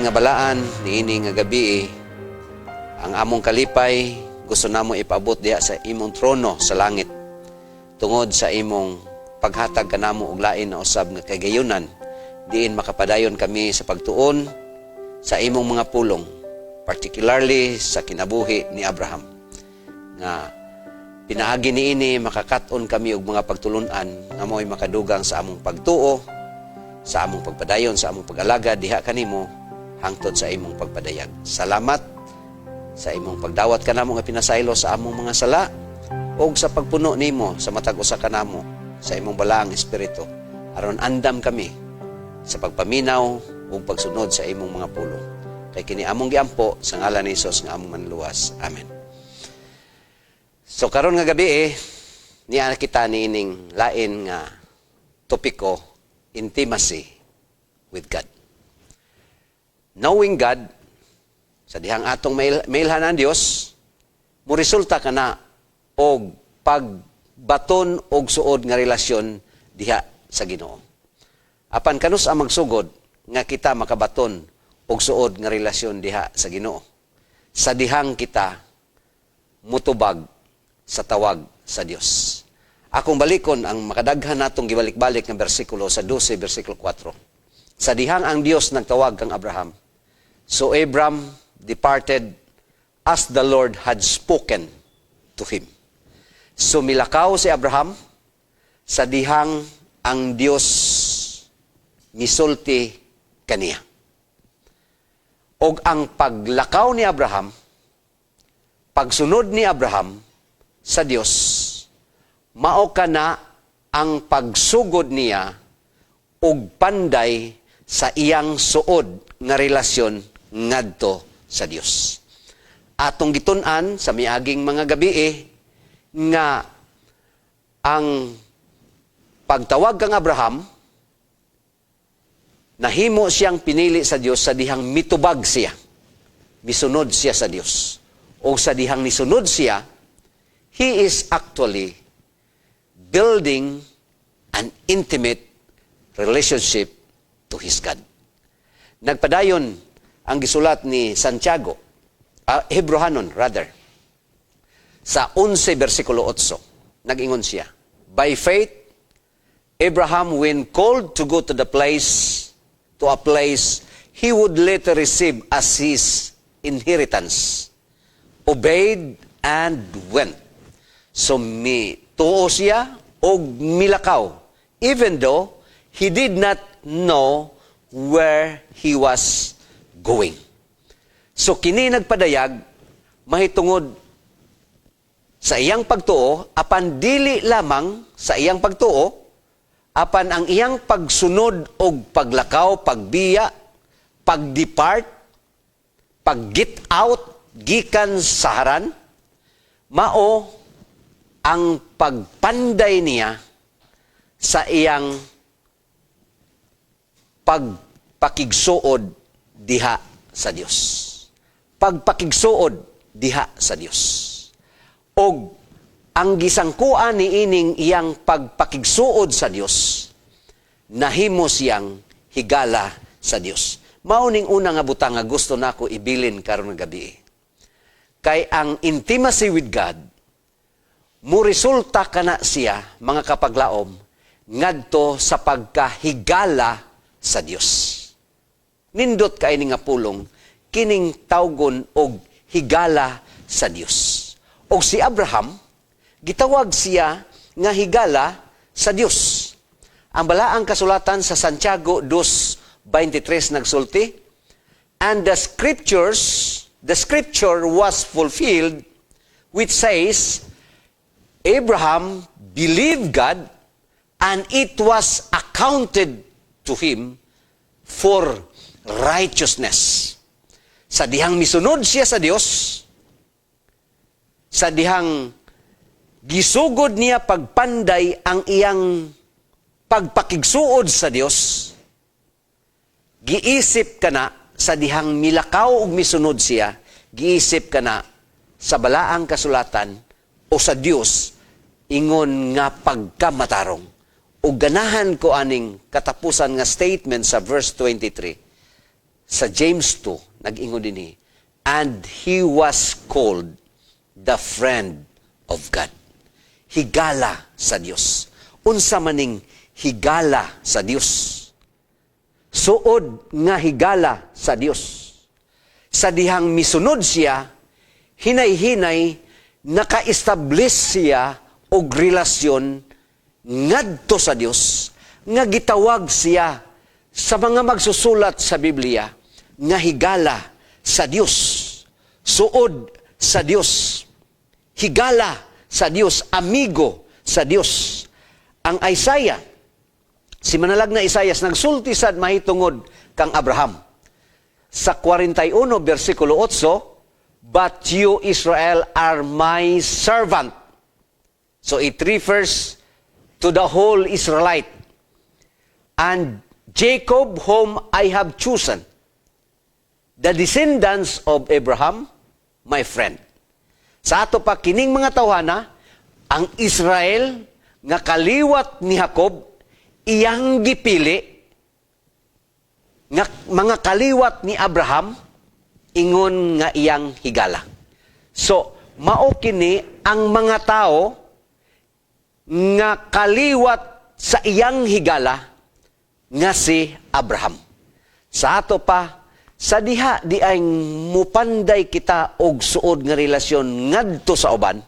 nga balaan niini nga gabi ang among kalipay gusto namo ipaabot diha sa imong trono sa langit tungod sa imong paghatag kanamo og lain na usab nga kagayunan diin makapadayon kami sa pagtuon sa imong mga pulong, particularly sa kinabuhi ni Abraham nga pinaagi niini makakaton kami og mga pagtulunan nga mo'y makadugang sa among pagtuo, sa among pagpadayon, sa among pag-alaga diha kanimo hangtod sa imong pagpadayag. Salamat sa imong pagdawat kanamo nga pinasaylo sa among mga sala ug sa pagpuno nimo sa matag usa kanamo sa imong balaang espiritu aron andam kami sa pagpaminaw ug pagsunod sa imong mga pulong. Kay kini among giampo sa ngalan ni Hesus nga among manluwas. Amen. So karon nga gabi niya kita niining lain nga topiko, intimacy with God. Knowing God, sa dihang atong mailhan ang Diyos, mo resulta ka na og pagbaton og suod nga relasyon diha sa Ginoo. Apan kanus ang magsugod nga kita makabaton og suod nga relasyon diha sa Ginoo. Sa dihang kita mutubag sa tawag sa Dios. Akong balikon ang makadaghan natong gibalik-balik nga bersikulo sa 12 bersikulo 4. Sa dihang ang Dios nagtawag kang Abraham. So Abram departed as the Lord had spoken to him. So milakaw si Abraham sa dihang ang Dios misulti kaniya. Og ang paglakaw ni Abraham, pagsunod ni Abraham sa Dios, mao kana ang pagsugod niya og panday sa iyang suod nga relasyon ngadto sa Dios. Atong gitun-an sa miaging mga gabi nga ang pagtawag kang Abraham nahimo siyang pinili sa Dios sa dihang mitubag siya. Misunod siya sa Dios. O sa dihang nisunod siya, he is actually building an intimate relationship to his God. Nagpadayon ang gisulat ni Santiago, Hebrehanon rather, sa 11 bersikulo 8, nag-ingon siya, by faith, Abraham, when called to go to a place he would later receive as his inheritance, obeyed and went. So, tuo siya o milakaw, even though he did not know where he was going. So, kini nagpadayag, mahitungod sa iyang pagtuo, apan dili lamang sa iyang pagtuo, apan ang iyang pagsunod o paglakaw, pagbiya, pagdepart, pag-get out, gikan sa haran, mao ang pagpanday niya sa iyang pagpakigsuod diha sa Dios. Pagpakigsuod diha sa Dios. Og ang gisangkuan ni ining iyang pagpakigsuod sa Dios, nahimo siyang higala sa Dios. Mao ning una nga butang nga gusto nako ibilin karon nga gabi. Kay ang intimacy with God mo resulta kana siya mga kapaglaom ngadto sa pagkahigala sa Dios. Nindot kay ni nga pulong kining tawgon og higala sa Dios. Og si Abraham gitawag siya nga higala sa Dios. Ang balaang kasulatan sa Santiago 2:23 nagsulti, and the scripture was fulfilled which says, Abraham believed God and it was accounted to him for righteousness. Sa dihang misunod siya sa Dios, sa dihang gisugod niya pagpanday ang iyang pagpakigsuod sa Dios, giisip ka na sa dihang milakaw ug misunod siya, giisip ka na sa balaang kasulatan o sa Dios ingon nga pagkamatarong. O ganahan ko aning katapusan nga statement sa verse 23. sa James 2, nag-ingon din and he was called the friend of God. Higala sa Dios. Unsa maning higala sa Dios? Suod nga higala sa Dios. Sa dihang misunod siya, hinay-hinay, naka-establish siya og relasyon ngadto sa Dios, nga gitawag siya sa mga magsusulat sa Biblia, nga higala sa Dios. Suod sa Dios. Higala sa Dios. Amigo sa Dios. Ang Isaiah, si manalag na Isaiah, nagsulti sad mahitungod kang Abraham. Sa 41, versikulo 8, but you, Israel, are my servant. So it refers to the whole Israelite. And Jacob, whom I have chosen, the descendants of Abraham, my friend. Sa ato pa kining mga tawhana, ang Israel nga kaliwat ni Jacob, iyang gipili, nga mga kaliwat ni Abraham, ingon nga iyang higala. So, mao kini ang mga tao nga kaliwat sa iyang higala nga si Abraham. Sa ato pa, sa diha di ay mupanday kita og suod nga relasyon ngadto sa uban,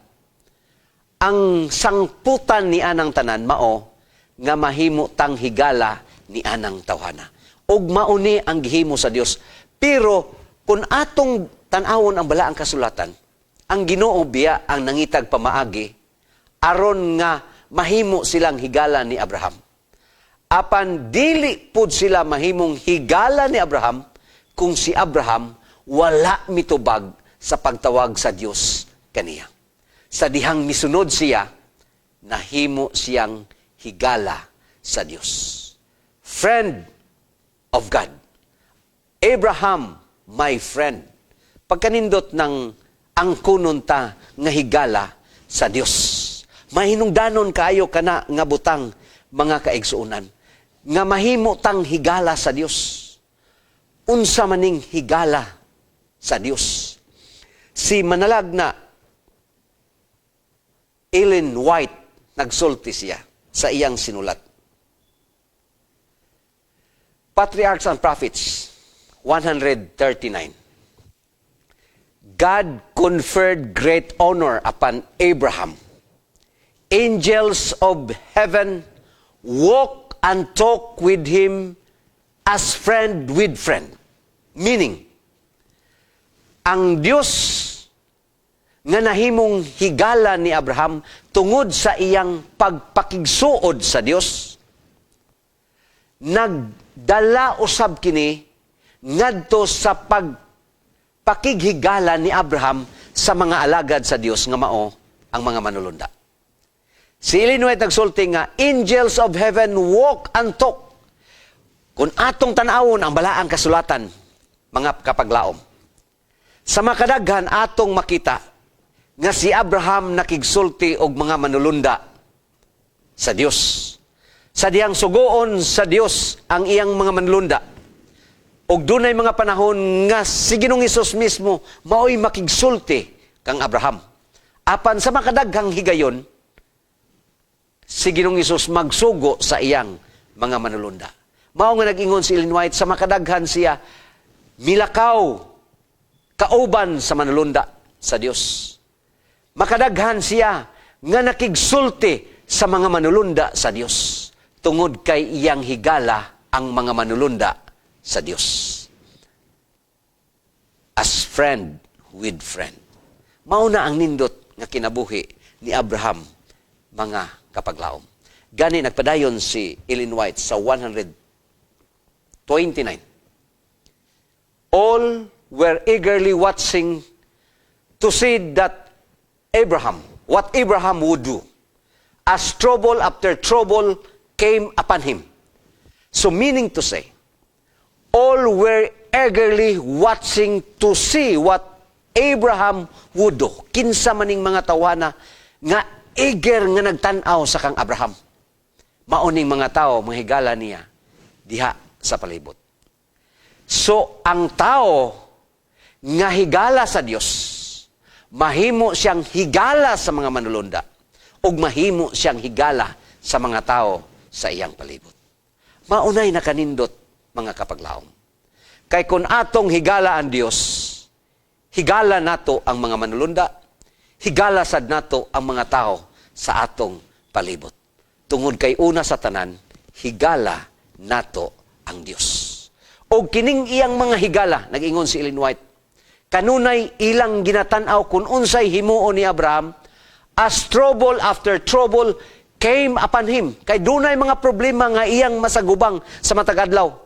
ang sangputan ni anang tanan mao nga mahimo tang higala ni anang tawhana. Og mauni ang gihimo sa Dios. Pero kung atong tan-awon ang balaang kasulatan, ang Ginoo biya ang nangitag pamaagi aron nga mahimo silang higala ni Abraham. Apan dili pud sila mahimong higala ni Abraham kung si Abraham wala mitubag sa pagtawag sa Dios kaniya. Sa dihang misunod siya, nahimo siyang higala sa Dios. Friend of God. Abraham, my friend. Pagkanindot ng angkunon ta nga higala sa Dios. Mahinungdanon kaayo kana nga butang mga kaigsuunan. Nga mahimo tang higala sa Dios. Unsa maning higala sa Dios. Si manalag na Ellen White, nagsulti siya sa iyang sinulat. Patriarchs and Prophets, 139. God conferred great honor upon Abraham. Angels of heaven walk and talk with him as friend with friend. Meaning, ang Diyos nga nahimong higala ni Abraham tungod sa iyang pagpakigsuod sa Diyos, nagdala usab kini ngadto sa pagpakighigala ni Abraham sa mga alagad sa Diyos nga mao ang mga manulunda. Si Ellen White nagsulti nga, angels of heaven walk and talk. Kung atong tanawon ang balaang kasulatan, mga kapaglaom, sa makadaghan atong makita nga si Abraham nakigsulti og mga manulunda sa Dios. Sa diyang sugoon sa Dios ang iyang mga manulunda. Og dunay mga panahon nga si Ginoong Hesus mismo mao'y makigsulti kang Abraham. Apan sa makadaghang higayon, si Ginoong Hesus magsugo sa iyang mga manulunda. Mao nga nag-ingon si Ellen White, sa makadaghan siya milakaw kauban sa manulunda sa Dios. Makadaghan siya nga nakigsulti sa mga manulunda sa Dios tungod kay iyang higala ang mga manulunda sa Dios. As friend with friend. Mauna ang nindot nga kinabuhi ni Abraham, mga kapaglaom. Gani nagpadayon si Ellen White sa 129. All were eagerly watching to see that what Abraham would do, as trouble after trouble came upon him. So meaning to say, all were eagerly watching to see what Abraham would do. Kinsa maning mga tawana nga eager nga nagtanaw sa kang Abraham. Mauning mga tao, mga higala niya, diha sa palibot. So, ang tao nga higala sa Dios, mahimo siyang higala sa mga manulunda, ug mahimo siyang higala sa mga tao sa iyang palibot. Maunay na kanindot, mga kapaglaom. Kay kung atong higala ang Dios, higala nato ang mga manulunda, higala sad nato ang mga tao sa atong palibot. Tungod kay una sa tanan, higala nato ang Dios. O kining iyang mga higala, nag-ingon si Ellen White, kanunay ilang ginatanaw kung unsay himuon ni Abraham, as trouble after trouble came upon him. Kay dunay mga problema nga iyang masagubang sa matag adlaw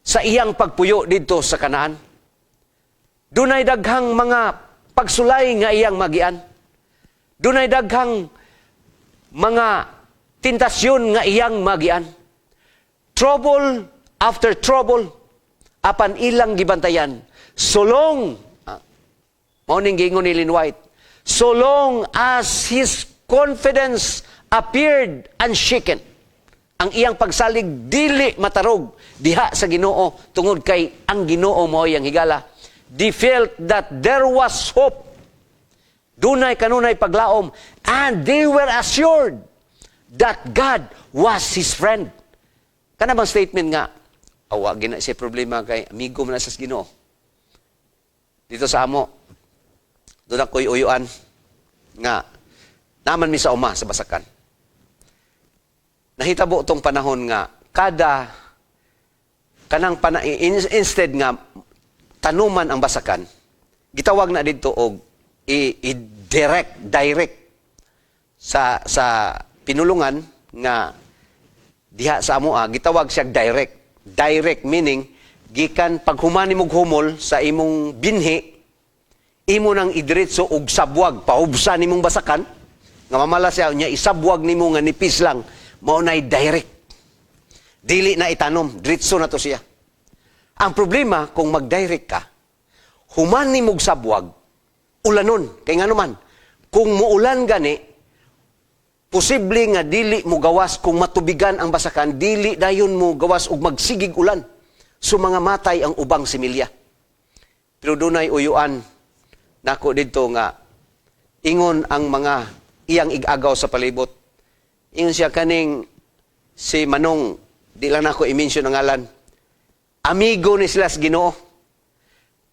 sa iyang pagpuyo dito sa Kanaan. Dunay daghang mga pagsulay nga iyang magian. Dunay daghang mga tentasyon nga iyang magian. Trouble after trouble, apan ilang gibantayan. So long, mauning gingon ni Ellen White, so long as his confidence appeared unshaken, ang iyang pagsalig dili matarog diha sa Ginoo, tungod kay ang Ginoo mao yang higala. They felt that there was hope. Dunay kanunay paglaom, and they were assured that God was his friend. Kana bang statement nga, awa gina siya problema kay amigo man sa Ginoo. Dito sa amo, doon ako'y uyuan nga naman mi sa uma sa Basakan. Nahitabo tong panahon nga kada kanang instead nga tanuman ang Basakan, gitawag na dito og direct sa pinulungan nga diha sa amoa, gitawag siya direct. Direct meaning, gikan paghuman nimong humol sa imong binhi, imo nang idiretso og sabwag, pahubsa nimong Basakan, nga mamala siya, niya isabwag nimo nga nipis lang, maunay direct. Dili na itanom, diretso na to siya. Ang problema, kung mag-direct ka, human nimong sabwag, ulanon. Kaya nga naman, kung muulan gani, posible nga dili mo gawas kung matubigan ang Basakan, dili dayon mo gawas og magsigig ulan. So mga matay ang ubang similya. Pero dunay uyuan nako dito nga ingon ang mga iyang igagaw sa palibot. Ingon siya kaning si Manong, di lang nako i-mention ang ngalan. Amigo ni sila sa Ginoo.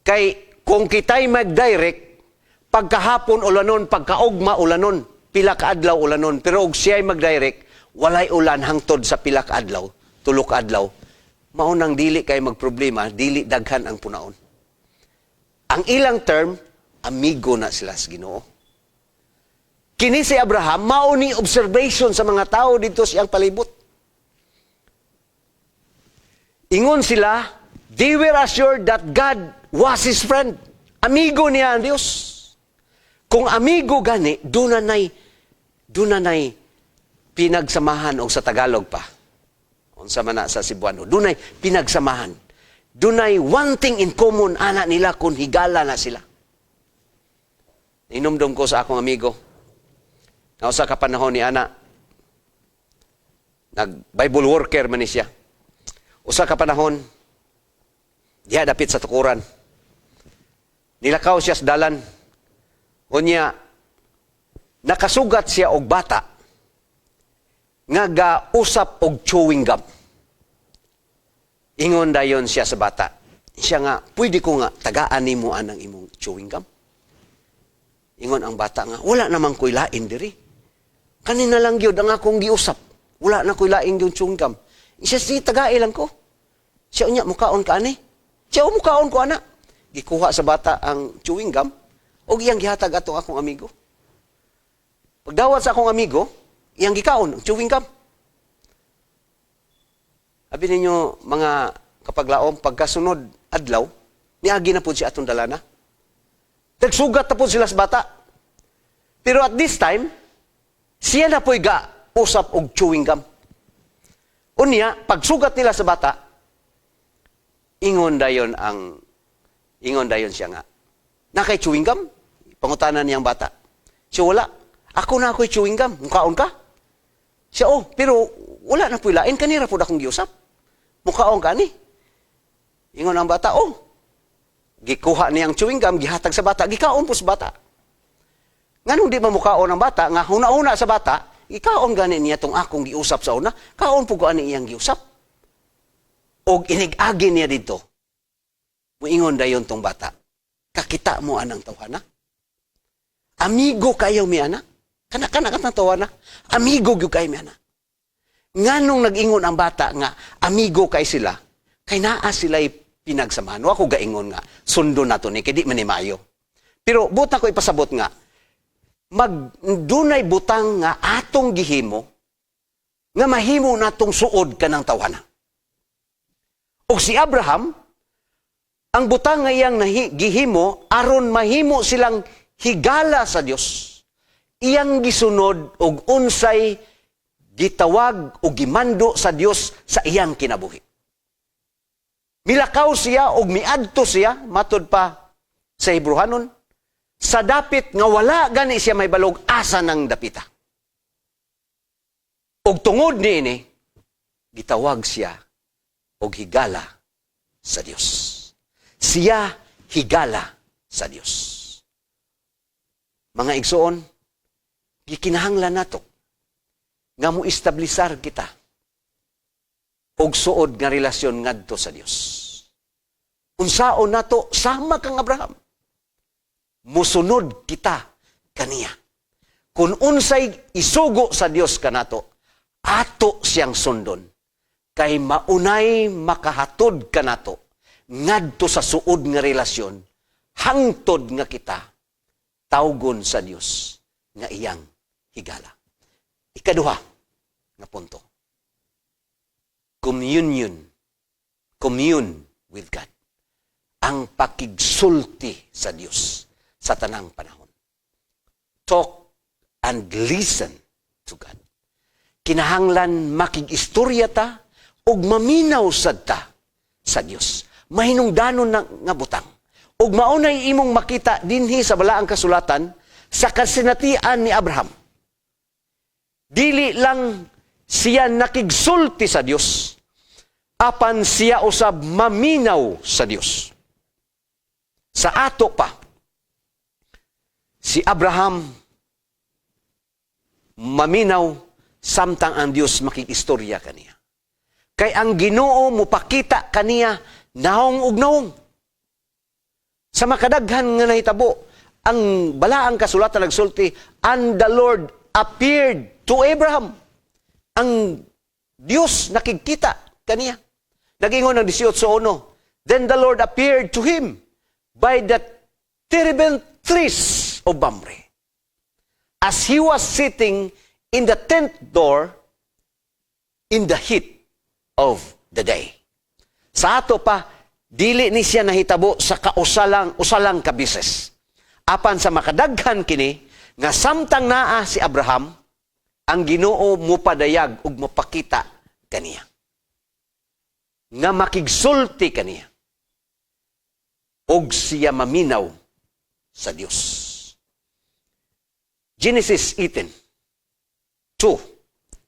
Kay kung kita'y mag-direct, pagkahapon ulanon, pagkaugma ulanon, pila ka adlaw ulanon, pero og siya'y mag-direct, walay ulan hangtod sa pila ka adlaw, tulo ka adlaw, maunang dili kay magproblema, dili daghan ang punaon. Ang ilang term, amigo na sila sa Ginoo. Kini si Abraham, mauni observation sa mga tao dito siyang palibot. Ingon sila, they were assured that God was his friend. Amigo niya ang Diyos. Kung amigo gani, dunanay pinagsamahan o sa Tagalog pa. Unsa man na sa Cebuano, dunay pinagsamahan. Dunay one thing in common ana nila kung higala na sila. Inumdum ko sa akong amigo. Na usa ka panahon ni ana, nag-Bible worker man ni siya. Usa ka panahon, diha dapit sa tukuran. Nilakaw siya sa dalan. Unya, nakasugat siya og bata nga gausap og chewing gum. Ingon dayon siya sa bata. Siya nga, pwede ko nga tagaan nimo anang imong chewing gum. Ingon ang bata nga, wala namang ko'y lain diri. Kanina lang gyud ang akong giusap. Wala na ko'y lain yung chewing gum. Siya, sige, tagai lang ko. Siya unya, mukaon ka ani. Siya, mukaon ko ana. Gikuha sa bata ang chewing gum, o iyang gihatag atong akong amigo. Pagdawat sa akong amigo, iyang gikaon, ang chewing gum. Abi ninyo, mga kapaglaom, pagkasunod adlaw, niagi na po siya atong dalana. Nagsugat na po sila sa bata. Pero at this time, siya na po'y usap og chewing gum. Unya, pagsugat nila sa bata, ingon dayon siya nga, nakay chewing gum? Pangutanan niyang bata. Siya, wala. Ako na ako'y chewing gum. Mukaon ka? Siya, pero wala na po'y lain. Kanira po na akong giusap. Mukaon ka ni. Ingon ang bata, gikuha niyang chewing gum, gihatag sa bata, gikaon po sa bata. Nganong di mamukaon ang bata, nga huna-una sa bata, ikaon gani niya tong akong giusap sa una, kaon po gani iyang giusap. O inig-agi niya dito, muingon dayon tong bata, kakita mo anang tawhana? Amigo kayo mi anak? Kana-kana katang tawhana? Amigo gyud kayo mi anak? Nganong nag-ingon ang bata nga, amigo kay sila, kay naa sila'y pinagsamahan. Wa ko gaingon nga, sundo na to ni, kaya di manimayo. Pero buta ko ipasabot nga, dunay butang nga atong gihimo, nga mahimo natong suod ka ng tawhana. O si Abraham, ang butang nga iyang gihimo, aron mahimo silang higala sa Dios. Iyang gisunod og unsay gitawag o gimando sa Dios sa iyang kinabuhi. Milakaw siya og miadto siya, matod pa sa Hebrehanon, sa dapit nga wala gani siya may balog asa ng dapita. Og tungod niini, gitawag siya og higala sa Dios. Siya higala sa Dios. Mga igsoon, gikinahanglan nato nga mo establisar kita og suod nga relasyon ngadto sa Dios. Unsaon nato sama kang Abraham? Musunod kita kaniya. Kung unsay isugo sa Dios kanato, ato siyang sundon. Kay maunay makahatod kanato ngadto sa suod nga relasyon, hangtod nga kita tawgon sa Dios nga iyang higala. Ikaduha nga punto. Commune with God. Ang pakigsulti sa Dios sa tanang panahon. Talk and listen to God. Kinahanglan makig-istorya ta ug maminaw sad ta sa Dios. Mahinungdanon nga butang. Ug maunay imong makita dinhi sa balaang kasulatan sa kasinatian ni Abraham. Dili lang siya nakigsulti sa Dios, apan siya usab maminaw sa Dios. Sa ato pa, si Abraham maminaw samtang ang Dios makikistorya kaniya. Kay ang Ginoo mupakita kaniya naong ug naong. Sa makadaghan nga nahitabo, ang balaang kasulatan nagsulti, and the Lord appeared to Abraham. Ang Dios nakikita kaniya. Nag-ingon ng 18:1, then the Lord appeared to him by the terebinth trees of Mamre, as he was sitting in the tent door in the heat of the day. Sa ato pa, dili ni siya nahitabo sa usalang kabises. Apan sa makadaghan kini, nga samtang naa si Abraham, ang Ginoo mupadayag ug mapakita kaniya. Nga makigsulti kaniya. Og siya maminaw sa Dios. Genesis 18:2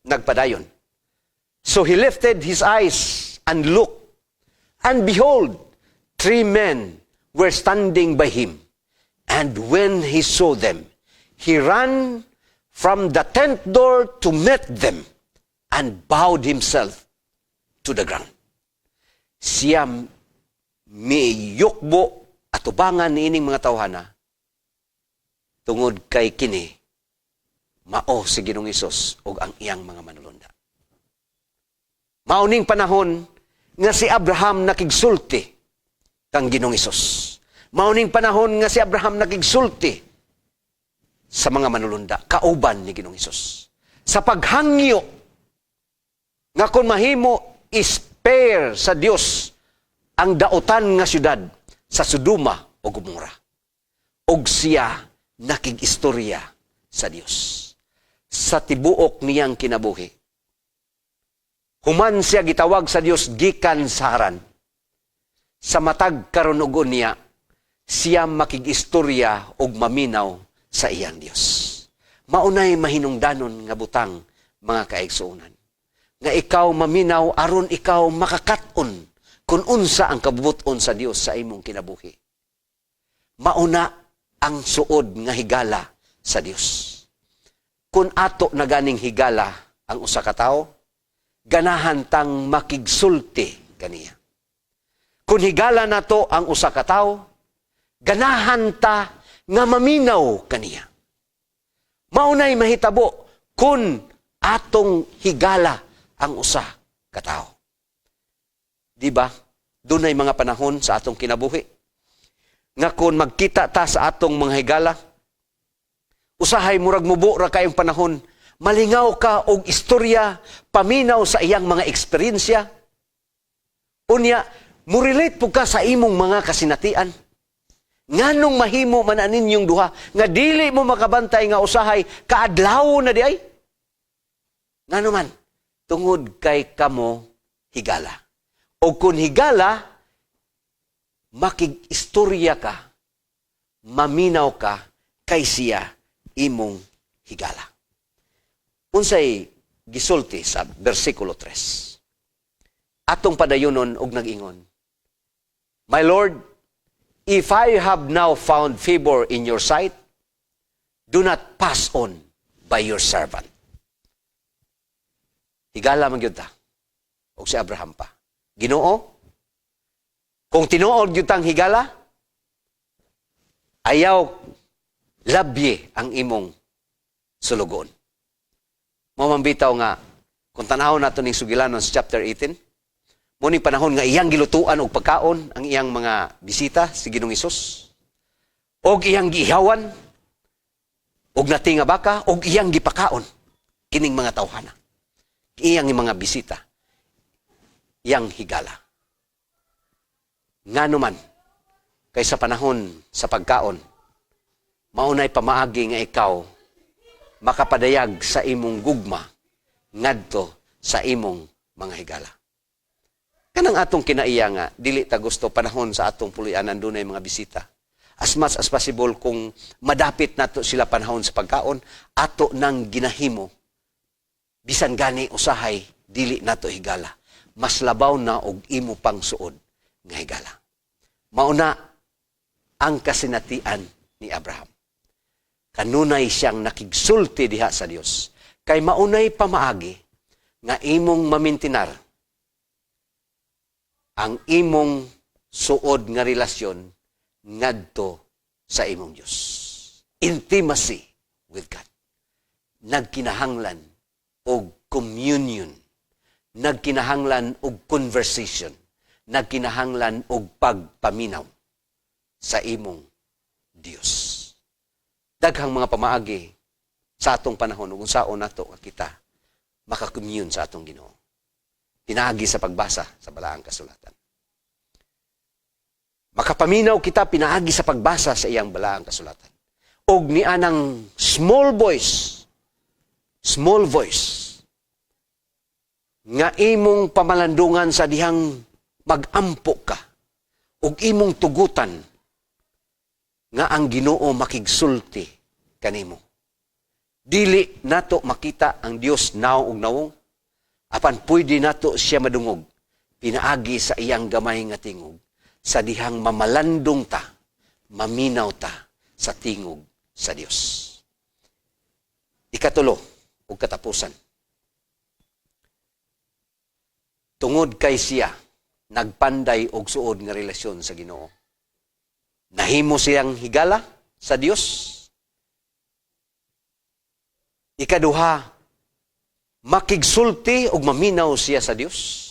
nagpadayon. So he lifted his eyes and looked, and behold, 3 men were standing by him. And when he saw them, he ran from the tent door to meet them and bowed himself to the ground. Siya miyukbo at ubangan niining mga tawhana tungod kay kini mao si Ginoong Hesus ug ang iyang mga manulunda. Mauning panahon nga si Abraham nakigsulti kang Ginoong Hesus. Mauning panahon nga si Abraham nakigsulti sa mga manulunda, kauban ni Ginoong Hesus. Sa paghangyo nga kung mahimo spare sa Dios ang dautan nga syudad sa Sodoma o Gomora. Og siya nakigistorya sa Dios. Sa tibuok niyang kinabuhi. Human siya gitawag sa Dios gikan sa haran. Sa matag karon ug niya, siya makigistorya og maminaw sa iyang Dios. Maunay mahinungdanon nga butang, mga kaigsuonan. Nga ikaw maminaw aron ikaw makakat-on kung unsa ang kabubuton sa Dios sa imong kinabuhi. Mauna ang suod nga higala sa Dios. Kung ato na ganing higala ang usa ka tawo, ganahan tang makigsulti kaniya. Kung higala nato ang usa ka tawo, ganahan ta nga maminaw kaniya. Maunay mahitabo kung atong higala ang usa ka tawo. Di ba? Doon ay mga panahon sa atong kinabuhi nga kung magkita ta sa atong mga higala, usahay murag mubo ra kayong panahon, malingaw ka og istorya, paminaw sa iyang mga eksperyensya. Unya, murelate po ka sa imong mga kasinatian. Nganong mahimo man aninyong duha, nga dili mo makabantay nga usahay, kaadlaw na di ay? Ngano man, tungod kay kamo higala. O kung higala, makig-istorya ka, maminaw ka, kay siya imong higala. Unsay gisulti sa versikulo 3. Atong padayunon og nag-ingon, My Lord, if I have now found favor in your sight, do not pass on by your servant. Higala man gyud ta. Og si Abraham pa. Ginoo, kung tinuod gyud tang higala, ayaw labye ang imong sulugon. Mamambitaw nga, kung tanahon nato ning Sugilanon sa chapter 18, muni panahon nga iyang gilutuan og pagkaon ang iyang mga bisita si Ginoong Hesus, og iyang giihawan, og nati nga baka, og iyang gipakaon kining mga tawhana. Iyang mga bisita, iyang higala. Ngano man, kay sa panahon sa pagkaon, maunay pamaagi nga ikaw makapadayag sa imong gugma ngadto sa imong mga higala. Kanang atong kinaiya nga, dili ta gusto panahon sa atong pulianan dunay mga bisita. As much as possible kung madapit nato sila panahon sa pagkaon, ato nang ginahimo. Bisan gani usahay, dili nato higala. Mas labaw na og imo pang suod nga higala. Mauna ang kasinatian ni Abraham. Kanunay siyang nakigsulti diha sa Dios. Kay maunay pamaagi nga imong mamintinar ang imong suod nga relasyon ngadto sa imong Dios. Intimacy with God. Nagkinahanglan og communion. Nagkinahanglan og conversation. Nagkinahanglan og pagpaminaw sa imong Dios. Daghang mga pamaagi sa atong panahon ug unsaon nato nga kita makakommune sa atong Ginoo. Pinaagi sa pagbasa sa balaang kasulatan. Makapaminaw kita pinaagi sa pagbasa sa iyang balaang kasulatan. Og ni anang small voice nga imong pamalandungan sa dihang magampo ka ug imong tugutan nga ang Ginoo makigsulti kanimo. Dili nato makita ang Dios naw ug nawong, apan pwede nato siya madungog pinaagi sa iyang gamay nga tingog sa dihang mamalandong ta, maminaw ta sa tingog sa Dios. Ikatulo ug katapusan. Tungod kay siya nagpanday og suod nga relasyon sa Ginoo. Nahimo siyang higala sa Dios. Ikaduha, makigsulti og maminaw siya sa Dios.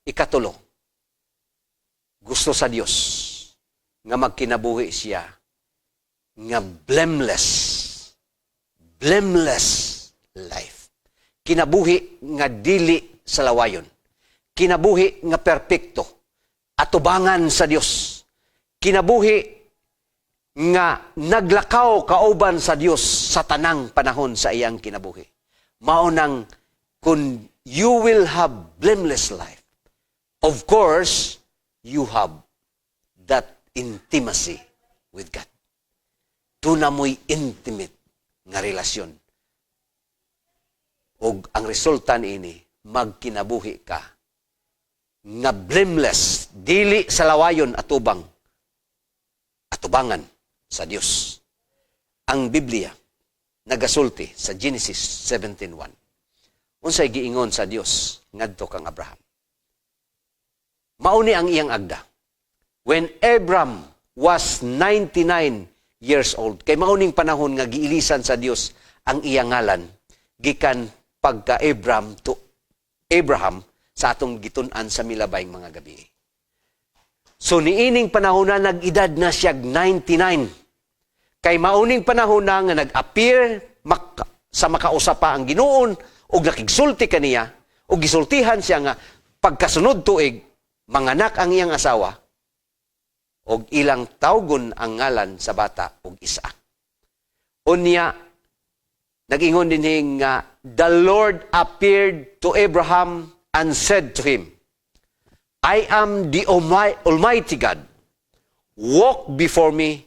Ikatulo, gusto sa Dios nga magkinabuhi siya nga blameless life. Kinabuhi nga dili sa lawayon. Kinabuhi nga perpekto. Atubangan sa Dios. Kinabuhi nga naglakaw kauban sa Dios sa tanang panahon sa iyang kinabuhi. Maunang kung you will have blameless life, of course, you have that intimacy with God. Doon na mo'y intimate nga relasyon. O ang resulta ini, magkinabuhi ka nga blameless, dili sa lawayon atubangan sa Dios. Ang Biblia nagasulti sa Genesis 17:1. Unsay giingon sa Dios ngadto kang Abraham. Mauni ang iyang agda. When Abram was 99 years old, kay mauning panahon nga giilisan sa Dios ang iyang ngalan gikan pagka Abram to Abraham sa atong gitun-an sa milabayng mga gabi. So niining panahon na nag-edad na siya 99. Kay mauning panahon na nga nag-appear sa makausap pa ang Ginoon o nakigsulti kaniya o gisultihan siya nga pagkasunod tuig manganak ang iyang asawa o ilang tawgon ang ngalan sa bata og isa. Unya nag-ingon din nga the Lord appeared to Abraham and said to him, I am the Almighty God. Walk before me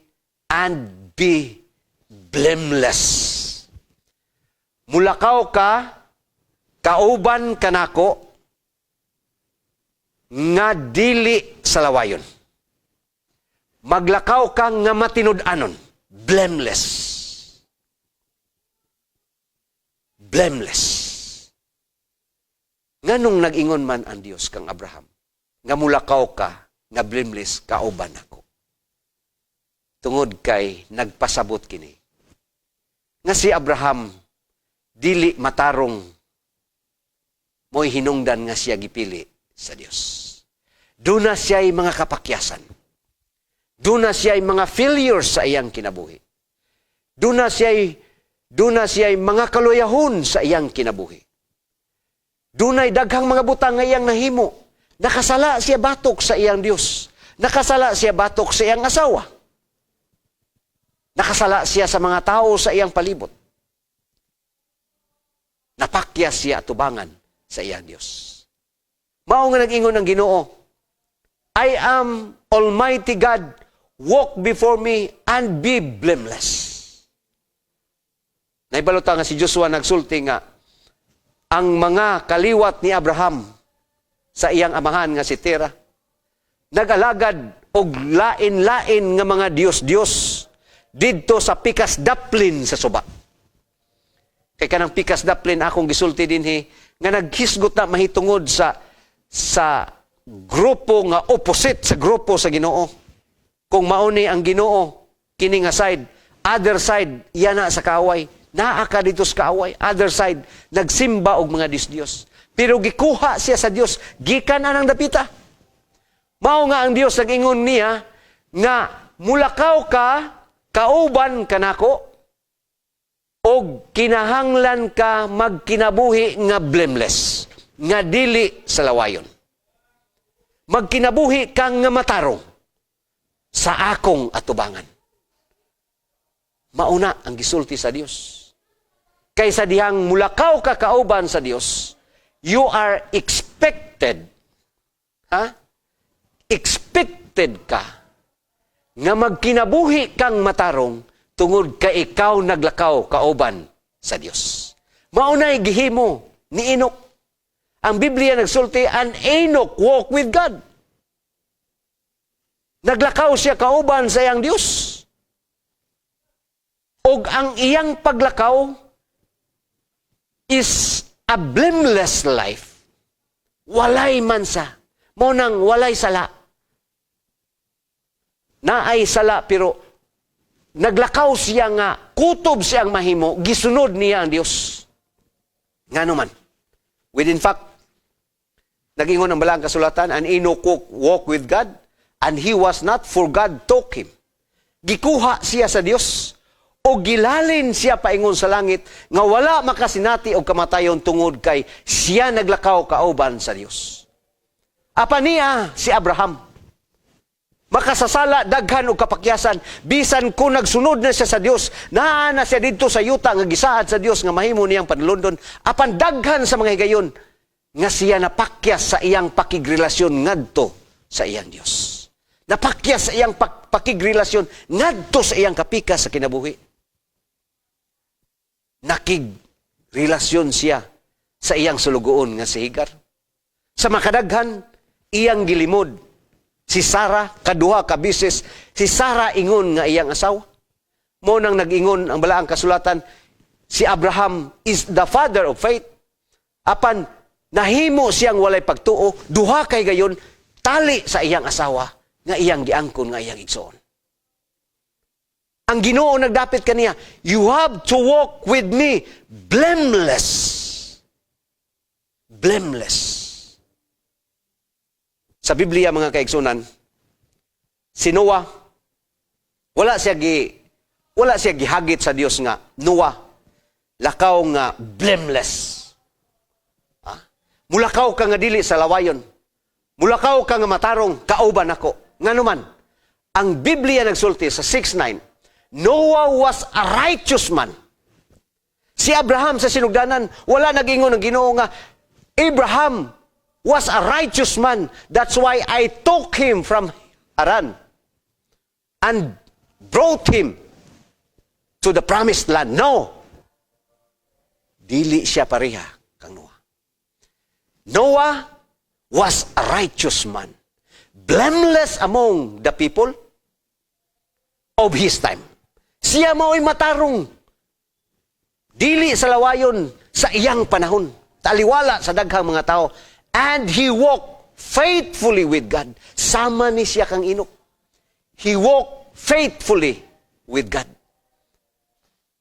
and be blameless. Mulakaw ka, kauban kanako, nga dili sa lawayon. Maglakaw ka nga matinud-anon, blameless. Blameless. Nganong nag-ingon man ang Dios kang Abraham, nga mulakaw ka, nga blameless, kauban ako. Tungod kay nagpasabot kini. Nga si Abraham, dili matarong mo'y hinungdan nga siya gipili sa Dios. Doon na siya'y mga kapakyasan. Doon na siya'y mga failures sa iyang kinabuhi. Doon na siya'y mga kaluyahon sa iyang kinabuhi. Doon ay daghang mga butang nga iyang nahimo. Nakasala siya batok sa iyang Dios. Nakasala siya batok sa iyang asawa. Nakasala siya sa mga tao sa iyang palibot. Napakyas siya atubangan sa iyang Dios. Mao nga nag-ingon ng Ginoo, I am Almighty God, walk before me and be blameless. Naibalota nga si Joshua nagsulti nga, ang mga kaliwat ni Abraham sa iyang amahan nga si Tera, nag-alagad og lain-lain nga mga Diyos-Diyos didto sa Pikas Daplin sa suba. Kay kanang Pikas Daplin akong gisulti dinhi nga naghisgot na mahitungod sa grupo nga opposite sa grupo sa Ginoo. Kung mauni ang Ginoo kini nga side, other side yana sa kaaway. Naa ka dito sa kaaway, other side nagsimba og mga Diyos. Pero gikuha siya sa Dios gikan anang dapita. Mao nga ang Dios nag-ingon niya nga mulakaw ka, kauban kanako, og kinahanglan ka magkinabuhi nga blameless, nga dili sa lawayon. Magkinabuhi kang nga matarong sa akong atubangan. Mauna ang gisulti sa Dios. Kaysa dihang mulakaw ka kauban sa Dios, you are expected, expected ka nga magkinabuhi kang matarong tungod ka ikaw naglakaw kauban sa Dios. Maunay gihimo ni Enoch. Ang Biblia nagsulti, an Enoch walk with God. Naglakaw siya kauban sa iyang Dios. Og ang iyang paglakaw is a blameless life. Walay mansa. Mo nang walay sala. Naay sala pero naglakaw siya nga kutob siyang mahimo, gisunod niya ang Dios. Ngano man. Within fact, nag-ingon ang balang kasulatan, and Enoch walk with God, and he was not, for God took him. Gikuha siya sa Dios, o gilalin siya paingon sa langit, nga wala makasinati o kamatayon tungod kay siya naglakaw kauban sa Dios. Apa niya si Abraham? Makasasala, daghan o kapakyasan, bisan kung nagsunod na siya sa Dios, naa na siya dito sa yuta, nga gisaad sa Dios, nga mahimo niyang panlundon, apan daghan sa mga higayon, nga siya napakyas sa iyang pakigrelasyon ngadto sa iyang Dios. Napakyas sa iyang pakigrelasyon ngadto sa iyang kapika sa kinabuhi. Nakigrelasyon siya sa iyang sulugoon nga si Hagar. Sa makadaghan, iyang gilimod. Si Sarah, kaduha ka bisis, si Sarah ingon nga iyang asawa. Mo nang nag-ingon ang balaang kasulatan, si Abraham is the father of faith. Apan, nahimo siyang walay pagtuo, duha kay gayon, tali sa iyang asawa, nga iyang giangkon, nga iyang igsoon. Ang Ginoo nagdapit kaniya, you have to walk with me blameless. Blameless. Sa Biblia, mga kaigsunan, si Noah, wala siya gihagit sa Dios nga, Noah, lakaw nga blameless. Mulakaw ka nga dili sa lawayon. Mulakaw ka nga matarong, kauban ako. Nga naman, ang Biblia nagsulti sa 6:9, Noah was a righteous man. Si Abraham sa sinugdanan, wala nag-ingon ng Ginoo nga, Abraham was a righteous man. That's why I took him from Haran and brought him to the promised land. No. Dili siya pareha kang Noah. Noah was a righteous man, blameless among the people of his time. Siya mao'y matarong, dili sa lawayon sa iyang panahon, taliwala sa daghang mga tao, and he walked faithfully with God. Sama ni siya kang Inok. He walked faithfully with God.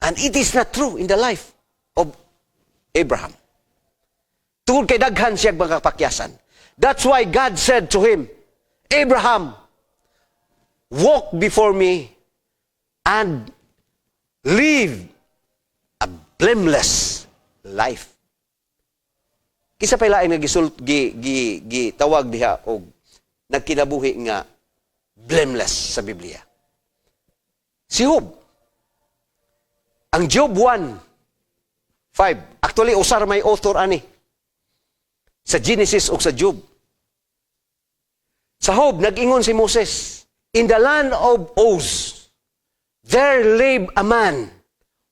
And it is not true in the life of Abraham. Tungod kay daghan siya mga kapakyasan. That's why God said to him, Abraham, walk before me and live a blameless life. Kisa pa ilaing gitawag diha o nagkinabuhi nga blameless sa Biblia. Si Job. Ang Job 1:5. Actually, usar may author ani. Sa Genesis o sa Job. Sa Job, nag-ingon si Moses, in the land of Uz, there lived a man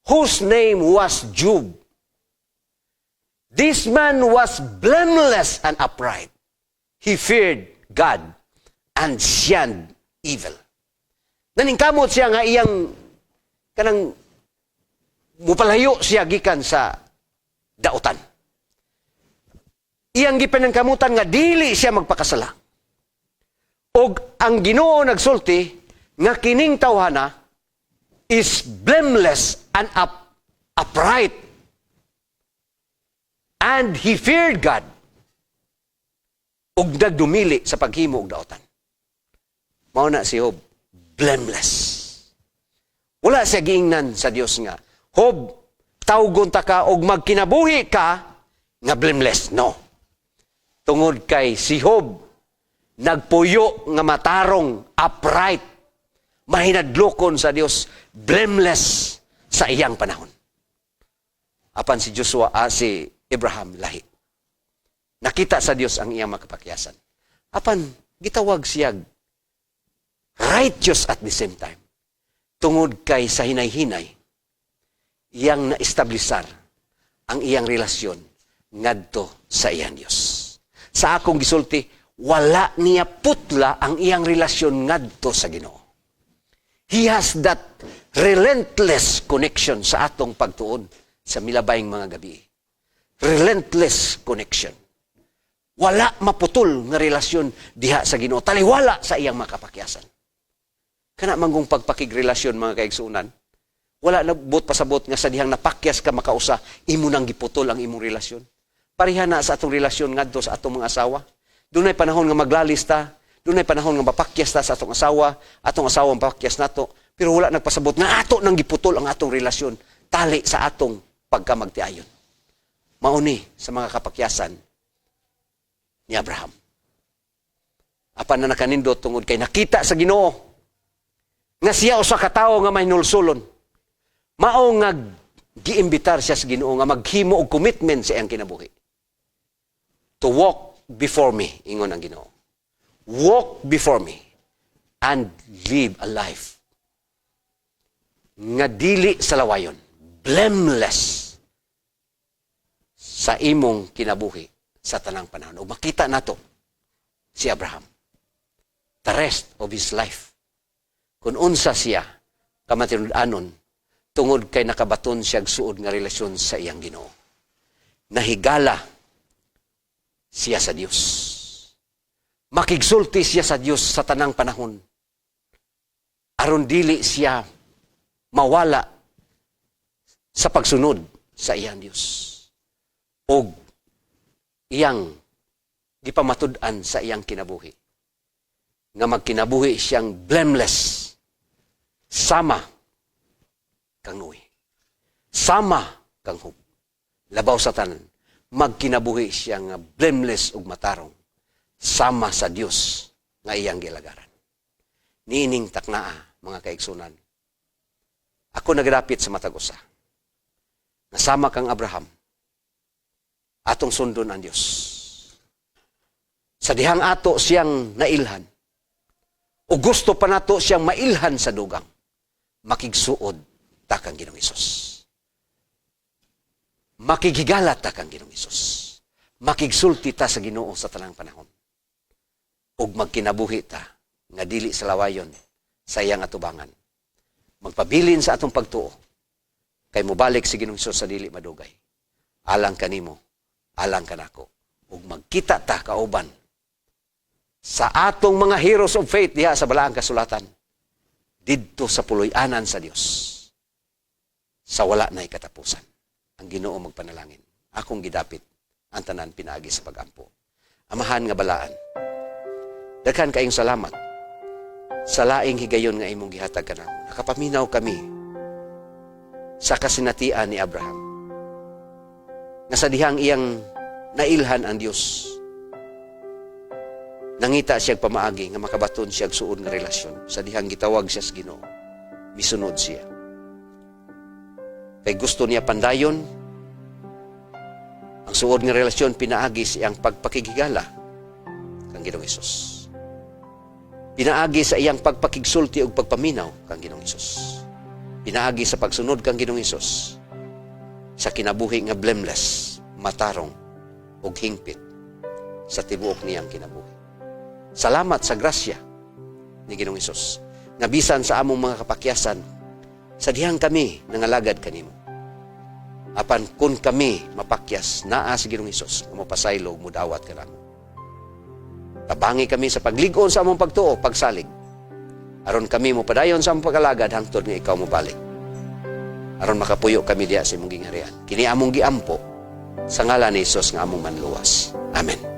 whose name was Job. This man was blameless and upright. He feared God and shunned evil. Naningkamot siya nga iyang kanang mupalayo siya gikan sa dautan. Iyang gipanangkamutan nga dili siya magpakasala. Og ang Ginoo nagsulti nga kining tawhana is blameless and upright. And he feared God. Og nagdumili sa paghimo og dautan. Mao na si Job, blameless. Wala siya giingnan sa Dios nga, Job, tawgon ta ka og magkinabuhi ka nga blameless. No. Tungod kay si Job, nagpuyo nga matarong, upright, mahinadlokon sa Dios, blameless sa iyang panahon. Apan si Joshua, si Abraham, lahi. Nakita sa Dios ang iyang makapakyasan. Apan, gitawag siya righteous at the same time. Tungod kay sa hinay-hinay, iyang na-establisar ang iyang relasyon ngadto sa iyang Dios. Sa akong gisulti, wala niya putla ang iyang relasyon ngadto sa Ginoo. He has that relentless connection sa atong pagtuon sa milabayng mga gabi. Relentless connection. Wala maputol nga relasyon diha sa Ginoo. Taliwala sa iyang makapakyasan. Kana manggong pagpakigrelasyon mga kaigsuunan, wala na but pasabot nga sa dihang napakyas ka makausa, imo nang giputol ang imong relasyon. Pareha na sa atong relasyon ngadto sa atong mga asawa. Dunay panahon nga maglalista, dunay panahon nga mapakyas ta sa atong asawa mapakyas nato, pero wala nagpasabot nga ato nang giputol ang atong relasyon tali sa atong pagkamagtiayon. Mauni sa mga kapakyasan ni Abraham. Apan na nakanindot tungod kay nakita sa Ginoo nga siya usa ka tawo nga may nulsulon. Mao nga giimbitar siya sa Ginoo nga maghimo og commitment sa iyang kinabuhi. To walk before me, ingon ang Ginoo. Walk before me and live a life nga dili sa lawayon, blameless sa imong kinabuhi sa tanang panahon. O makita nato si Abraham. The rest of his life. Kung unsa siya, kamatinud-anon, tungod kay nakabaton siya suod nga relasyon sa iyang Ginoo. Nahigala siya sa Dios. Makigsulti siya sa Dios sa tanang panahon. Aron dili siya mawala sa pagsunod sa iyang Dios. O iyang gipamatud-an sa iyang kinabuhi. Nga magkinabuhi siyang blameless. Sama kang Noe. Sama kang Job. Labaw sa tanan, magkinabuhi siya nga blameless ug matarong. Sama sa Dios nga iyang gilagaran. Niining taknaa, mga kaigsunan. Ako nagrapit sa matag usa. Nasama kang Abraham. Atong sundon ang Dios. Sa dihang ato siyang nailhan. O gusto pa nato siyang mailhan sa dugang. Makigsuod ta kang Ginoong Hesus. Makigigalat ta kang Ginoong Hesus. Makigsulti ta sa Ginoo sa tanang panahon. Ug magkinabuhi ta nga dili sa lawayon sa iyang atubangan. Magpabilin sa atong pagtuo kay mobalik si Ginoong Hesus sa dili madugay. Alang kanimo, alang kanako. Ug magkita ta kauban sa atong mga heroes of faith diha sa balaang kasulatan didto sa puloy-anan sa Dios sa wala na'y katapusan. Ang Ginoo magpanalangin. Akong gidapit ang tanan pinaagi sa pagampo. Amahan nga balaan. Daghan kayong salamat sa laing higayon nga imong gihatag kanamo. Nakapaminaw kami sa kasinatian ni Abraham. Nga sa dihang iyang nailhan ang Dios. Nangita siya pamaagi nga makabaton siya suod nga relasyon. Sa dihang gitawag siya sa Ginoo, misunod siya. Kay gusto niya pandayon, ang suod nga relasyon pinaagi siyang pagpakigigala kang Ginoong Hesus. Pinaagi sa iyang pagpakigsulti ug pagpaminaw kang Ginoong Hesus. Pinaagi sa pagsunod kang Ginoong Hesus sa kinabuhi nga blameless, matarong ug hingpit sa tibuok niyang kinabuhi. Salamat sa grasya ni Ginoong Hesus. Nabisan sa among mga kapakyasan, sa dihang kami nangalagad kanimo. Apan kun kami mapakyas, naa si Ginoong Hesus, mapasaylo, mudawat ka namo. Tabangi kami sa pagligon sa among pagtuo, pagsalig. Aron kami mo padayon sa among pag-alagad, hangtod nga ikaw mo balik. Aron makapuyo kami diya sa imong gingharian. Kini among giampo, sa ngalan ni Hesus nga among manluwas. Amen.